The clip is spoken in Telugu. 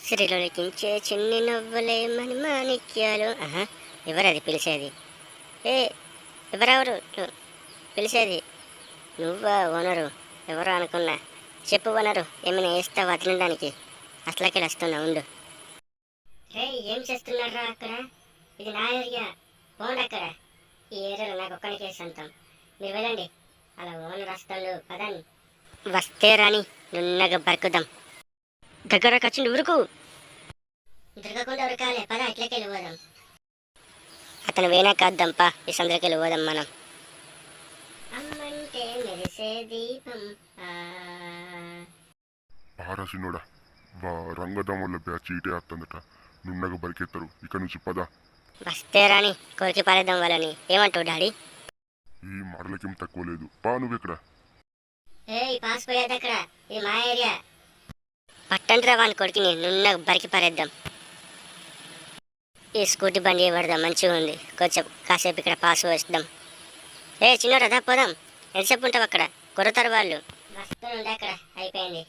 సిరిలొలికించే చిన్ని నవ్వులే మని మాణిక్యాలు. ఎవరది పిలిచేది? ఏ ఎవరెవరు పిలిచేది? నువ్వా ఓనరు? ఎవరు అనుకున్నా. చెప్పు ఓనరు, ఏమైనా వేస్తావా తినడానికి? అసలకి వస్తున్నా ఉండు. రే, ఏం చేస్తున్నారా అక్కడ? ఇది నా ఏరియా, పోండి అక్కడ. ఈ ఏరియాలో నాకు ఒక్కడికే సొంతం, మీరు వెళ్ళండి. అలా ఓనర్ వస్తాడు పదండి. వస్తే రాని, నున్నగా బరుకుదాం. దగ్గరకు వచ్చింది ఉరుకు. దొరకకుండా ఉరకాలే, పద ఇట్లకెళ్ళి పోదాం. అతను వేనాక వద్దాంపా, ఈ సందరికెళ్ళి పోదాం మనం. అమ్మంటే మెరిసే దీపం. ఆరాసినోడా, రంగదమ్ముల బ్యాచ్ ఇటే వస్తుందట. నున్నగా బరికెత్తారు. ఇక్కడ నుంచి పద. వస్తే రాని, కోరికి పారేద్దాం వాళ్ళని. ఏమంటావు డాడీ? ఈ మాటలకేం తక్కువ లేదు. పా నువ్వు ఇక్కడ. పాస్ పోయేది అక్కడ, ఇది మా ఏరియా. పట్టండి వాని కొడుకుని, నున్నగా బరికి పారేద్దాం. ఈ స్కూటీ బండి పడదాం, మంచిగా ఉంది. కొంచెం కాసేపు ఇక్కడ పాస్ వేద్దాం. చిన్నోడా పోదాం. ఎంతసేపు ఉంటావు అక్కడ? కొడతారు వాళ్ళు. వస్తుండే అక్కడ అయిపోయింది.